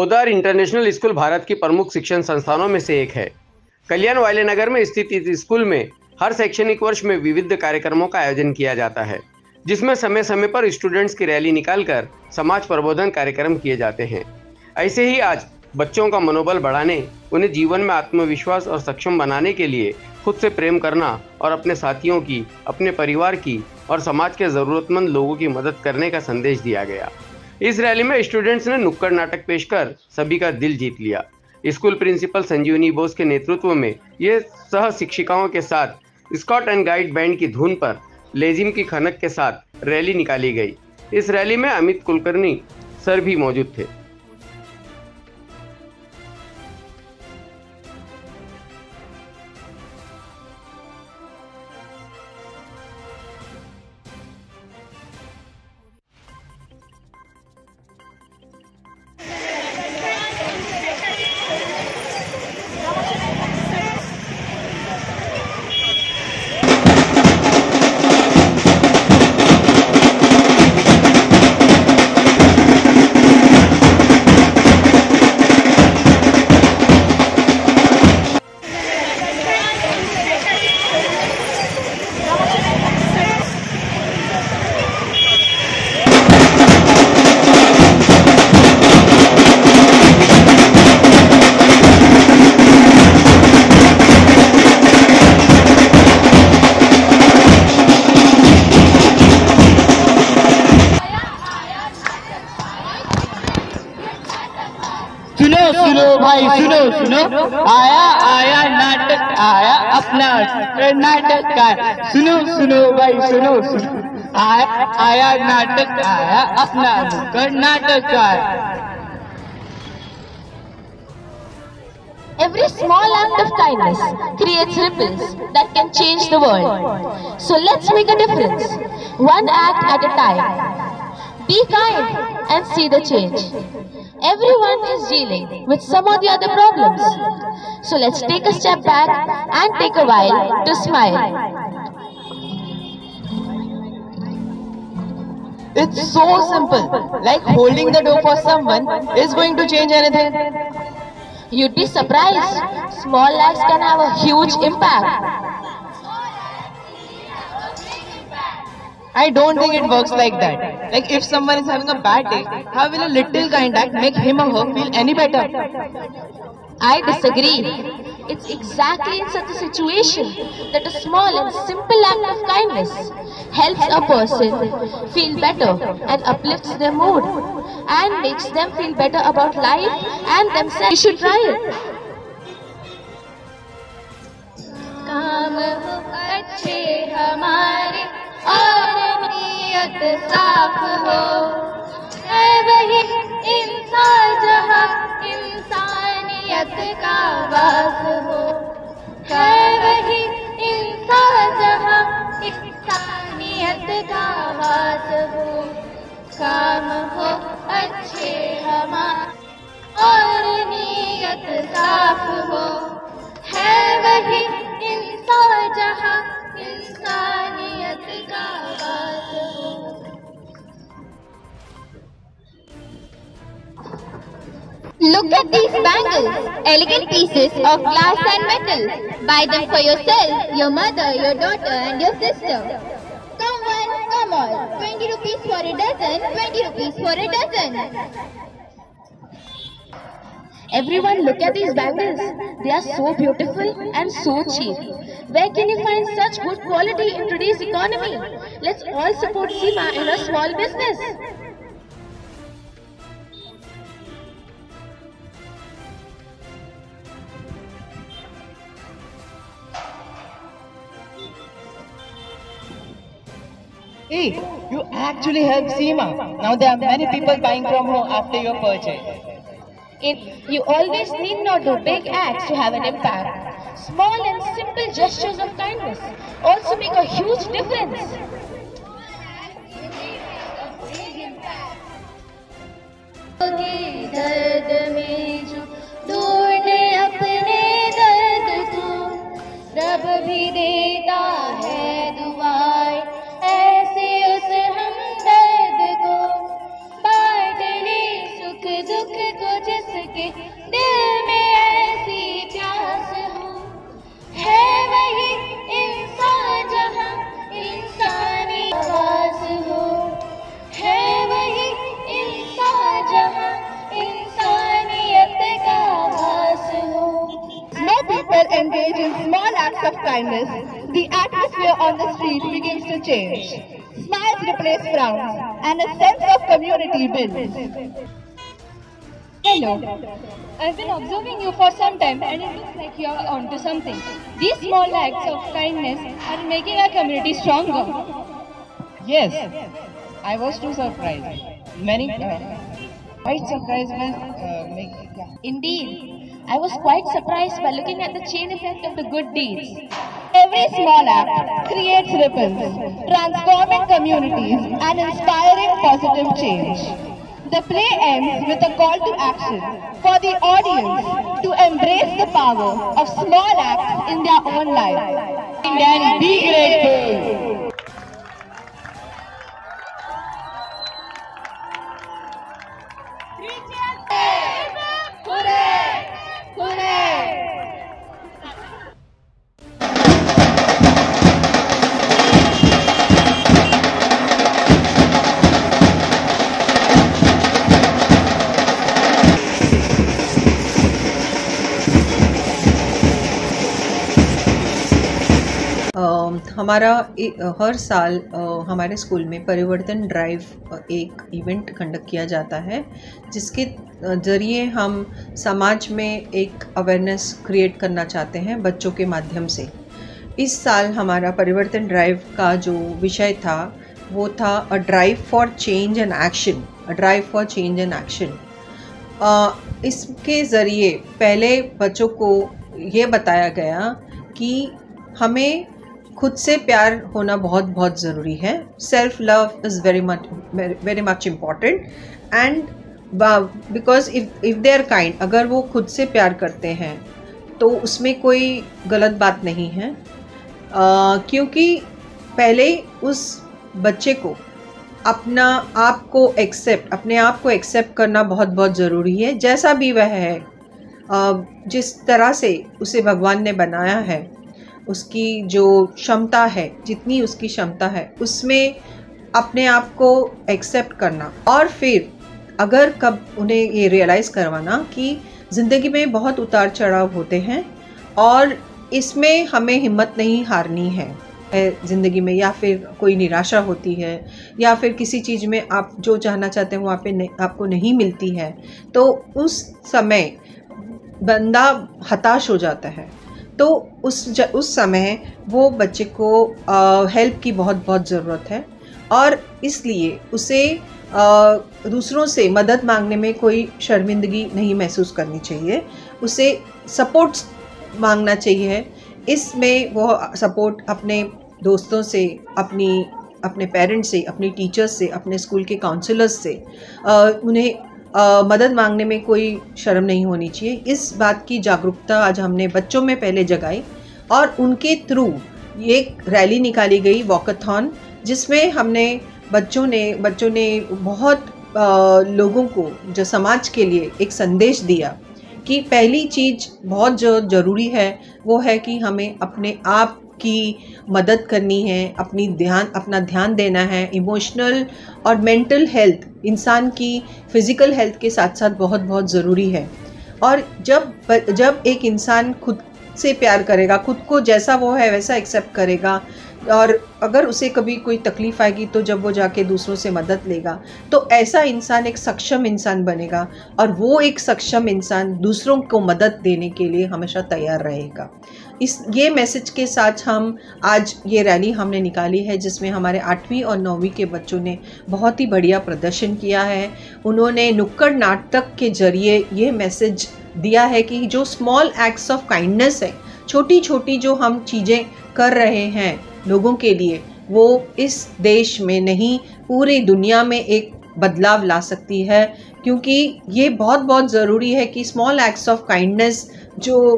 Poddar international school Bharat की प्रमुख शिक्षण संस्थानों में से एक है। कल्याण वाले नगर में स्थित इस स्कूल में हर शैक्षणिक वर्ष में विविध कार्यक्रमों का आयोजन किया जाता है, जिसमें समय समय पर स्टूडेंट्स की रैली निकालकर समाज प्रबोधन कार्यक्रम किए जाते हैं। ऐसे ही आज बच्चों का मनोबल बढ़ाने, उन्हें जीवन में आत्मविश्वास और सक्षम बनाने के लिए खुद से प्रेम करना और अपने साथियों की, अपने परिवार की और समाज के ज़रूरतमंद लोगों की मदद करने का संदेश दिया गया। इस रैली में स्टूडेंट्स ने नुक्कड़ नाटक पेश कर सभी का दिल जीत लिया। स्कूल प्रिंसिपल संजीवनी बोस के नेतृत्व में ये सह शिक्षिकाओं के साथ स्काउट एंड गाइड बैंड की धुन पर लेजिम की खनक के साथ रैली निकाली गई। इस रैली में अमित कुलकर्णी सर भी मौजूद थे। सुनो भाई सुनो आया नाटक आया अपना नाटककार। सुनो भाई सुनो आया नाटक आया अपना नाटककार। Every small act of kindness creates ripples that can change the world. So let's make a difference, one act at a time. Be kind and see the change. Everyone is dealing with some or the other problems. So let's take a step back and take a while to smile. It's so simple, like holding the door for someone is going to change anything. You'd be surprised. Small acts can have a huge impact. I don't think it works like that. Like if someone is having a bad day, how will a little kind act make him or her feel any better? I disagree. It's exactly in such a situation that a small and simple act of kindness helps a person feel better and uplifts their mood and makes them feel better about life and themselves. You should try it. काम हो अच्छे हमारे और नियत साफ हो, है वही इंसान जहाँ इंसानियत का वास हो, है वही इंसान जहाँ इंसानियत का वास हो। काम हो अच्छे हमारे और नियत साफ हो, है वही इंसान जहाँ इंसानियत का वास हो। Look at these bangles, elegant pieces of glass and metal. Buy them for yourself, your mother, your daughter and your sister. Come one, come all. 20 rupees for a dozen, 20 rupees for a dozen. Everyone, look at these bangles. They are so beautiful and so cheap. Where can you find such good quality in today's economy? Let's all support Seema in her small business. Hey, you actually helped Seema. Now there are many people buying from her after your purchase. You always need not do big acts to have an impact. Small and simple gestures of kindness also make a huge difference. दर्द में जो ढूंढे अपने दर्द को, रब भी देता है दुआएं ऐसे उस हमदर्द को। बांट ले सुख दुख को जिस जिसके दिल में ऐसी प्यास हो, है वही इंसान जहाँ इंसानी आवाज हो, है वही इंसान जहाँ इंसानियत का आवाज हो। More people engage in small acts of kindness, the atmosphere on the street begins to change. Smiles replace frowns, and a sense of community builds. Hello, I've been observing you for some time and it looks like you're onto something. These small acts of kindness are making our community stronger. Yes, I was too surprised. Many quite surprised when Indeed, I was quite surprised by looking at the chain effect of the good deeds. Every small act creates ripples, transforming communities and inspiring positive change. The play ends with a call to action for the audience to embrace the power of small acts in their own lives. and be grateful. हमारा हर साल हमारे school में परिवर्तन drive एक event conduct किया जाता है, जिसके ज़रिए हम समाज में एक अवेयरनेस क्रिएट करना चाहते हैं बच्चों के माध्यम से। इस साल हमारा परिवर्तन ड्राइव का जो विषय था वो था a drive for change and action. A drive for change and action. इसके ज़रिए पहले बच्चों को ये बताया गया कि हमें खुद से प्यार होना बहुत ज़रूरी है। Self love is very much important and because if they are kind, अगर वो खुद से प्यार करते हैं तो उसमें कोई गलत बात नहीं है, क्योंकि पहले उस बच्चे को अपने आप को एक्सेप्ट करना बहुत ज़रूरी है, जैसा भी वह है, जिस तरह से उसे भगवान ने बनाया है, उसकी जो क्षमता है, जितनी उसकी क्षमता है उसमें अपने आप को एक्सेप्ट करना। और फिर अगर कब उन्हें ये रियलाइज़ करवाना कि ज़िंदगी में बहुत उतार चढ़ाव होते हैं और इसमें हमें हिम्मत नहीं हारनी है ज़िंदगी में, या फिर कोई निराशा होती है या फिर किसी चीज़ में आप जो चाहना चाहते हैं वहाँ पे आपको नहीं मिलती है, तो उस समय बंदा हताश हो जाता है। तो उस समय वो बच्चे को हेल्प की बहुत ज़रूरत है और इसलिए उसे दूसरों से मदद मांगने में कोई शर्मिंदगी नहीं महसूस करनी चाहिए, उसे सपोर्ट मांगना चाहिए। इसमें वो सपोर्ट अपने दोस्तों से, अपने पेरेंट्स से, अपने टीचर्स से, अपने स्कूल के काउंसलर्स से उन्हें मदद मांगने में कोई शर्म नहीं होनी चाहिए। इस बात की जागरूकता आज हमने बच्चों में पहले जगाई और उनके थ्रू एक रैली निकाली गई, वॉकथॉन, जिसमें बच्चों ने बहुत लोगों को, जो समाज के लिए एक संदेश दिया कि पहली चीज़ बहुत जो ज़रूरी है वो है कि हमें अपने आप की मदद करनी है, अपना ध्यान देना है। इमोशनल और मेंटल हेल्थ इंसान की फ़िज़िकल हेल्थ के साथ साथ बहुत ज़रूरी है। और जब एक इंसान खुद से प्यार करेगा, खुद को जैसा वो है वैसा एक्सेप्ट करेगा, और अगर उसे कभी कोई तकलीफ़ आएगी तो जब वो जाके दूसरों से मदद लेगा तो ऐसा इंसान एक सक्षम इंसान बनेगा और वो एक सक्षम इंसान दूसरों को मदद देने के लिए हमेशा तैयार रहेगा। ये मैसेज के साथ हम आज ये रैली हमने निकाली है, जिसमें हमारे 8वीं और 9वीं के बच्चों ने बहुत ही बढ़िया प्रदर्शन किया है। उन्होंने नुक्कड़ नाटक के जरिए ये मैसेज दिया है कि जो स्मॉल एक्ट्स ऑफ काइंडनेस है, छोटी छोटी जो हम चीज़ें कर रहे हैं लोगों के लिए, वो इस देश में नहीं पूरी दुनिया में एक बदलाव ला सकती है। क्योंकि ये बहुत ज़रूरी है कि स्मॉल एक्ट्स ऑफ काइंडनेस जो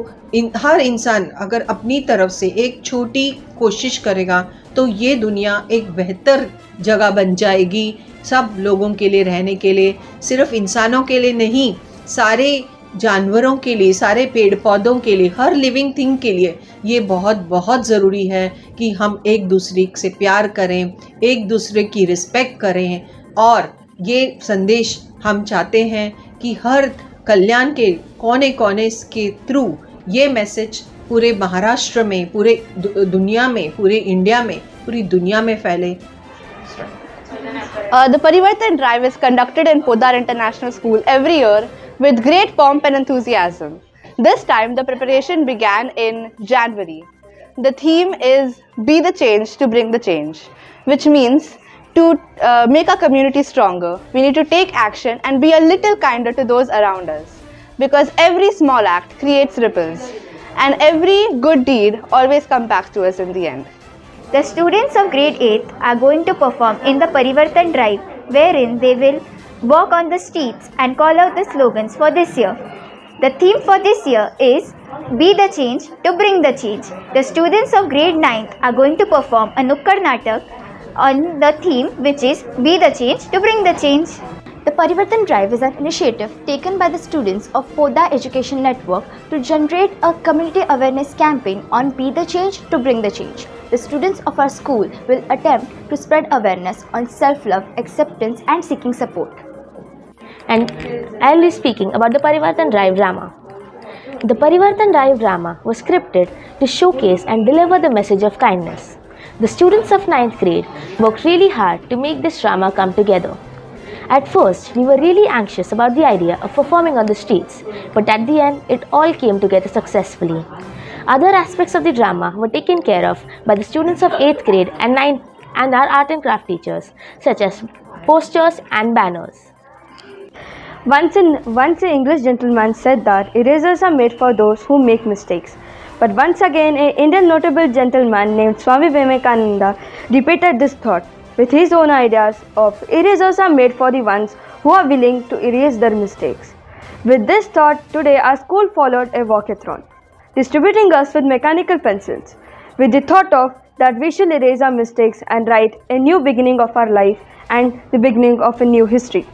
हर इंसान अगर अपनी तरफ से एक छोटी कोशिश करेगा तो ये दुनिया एक बेहतर जगह बन जाएगी सब लोगों के लिए रहने के लिए, सिर्फ इंसानों के लिए नहीं, सारे जानवरों के लिए, सारे पेड़ पौधों के लिए, हर लिविंग थिंग के लिए ये बहुत बहुत ज़रूरी है कि हम एक दूसरे से प्यार करें, एक दूसरे की रिस्पेक्ट करें। और ये संदेश हम चाहते हैं कि हर कल्याण के कोने कोने के थ्रू ये मैसेज पूरे महाराष्ट्र में, पूरे दुनिया में, पूरे इंडिया में, पूरी दुनिया में फैले। The Parivartan Drive is conducted in Podar International School every year with great pomp and enthusiasm. This time the preparation began in January. The theme is Be the Change to Bring the Change, which means to make our community stronger, we need to take action and be a little kinder to those around us, because every small act creates ripples and every good deed always comes back to us in the end. The students of grade 8th are going to perform in the Parivartan Drive, wherein they will walk on the streets and call out the slogans for this year. The theme for this year is Be the Change to Bring the Change. The students of grade 9th are going to perform a Nukkad Natak on the theme, which is Be the Change to Bring the Change. The Parivartan Drive is an initiative taken by the students of Podar Education Network to generate a community awareness campaign on Be the Change to Bring the Change. The students of our school will attempt to spread awareness on self-love, acceptance and seeking support. And I'll be speaking about the Parivartan Drive drama. The Parivartan Drive drama was scripted to showcase and deliver the message of kindness. The students of 9th grade worked really hard to make this drama come together. At first, we were really anxious about the idea of performing on the streets, but at the end, it all came together successfully. Other aspects of the drama were taken care of by the students of 8th grade and 9th and our art and craft teachers, such as posters and banners. Once an English gentleman said that erasers are made for those who make mistakes. But once again, an Indian notable gentleman named Swami Vivekananda repeated this thought with his own ideas of erasers are made for the ones who are willing to erase their mistakes. With this thought, today our school followed a walkathon, distributing us with mechanical pencils, with the thought of that we should erase our mistakes and write a new beginning of our life and the beginning of a new history.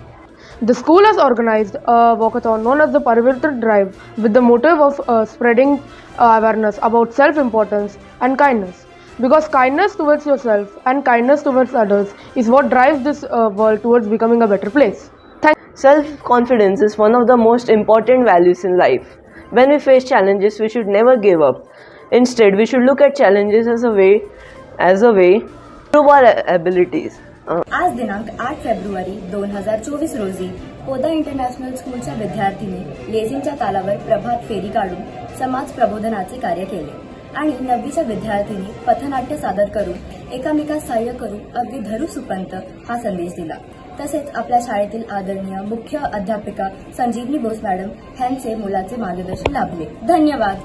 The school has organized a walkathon known as the Parivartan Drive with the motive of spreading awareness about self-importance and kindness. Because kindness towards yourself and kindness towards others is what drives this world towards becoming a better place. Self-confidence is one of the most important values in life. When we face challenges, we should never give up. Instead, we should look at challenges as a way to prove our abilities. आज दिनांक 8 फेब्रुवारी 2024 रोजी Poddar international स्कूलच्या विद्यार्थ्यांनी लेझिमच्या तालावर प्रभात फेरी काढून समाज प्रबोधनाचे कार्य केले आणि 9वीच्या विद्यार्थ्यांनी पथनाट्य सादर करून एकामेकास सहाय्य करून अगदी धरू सुपंत हा संदेश दिला. तसेच आपल्या शाळेतील आदरणीय मुख्य अध्यापिका संजीवनी बोस मॅडम यांचे मुलाचे मार्गदर्शन लाभले. धन्यवाद.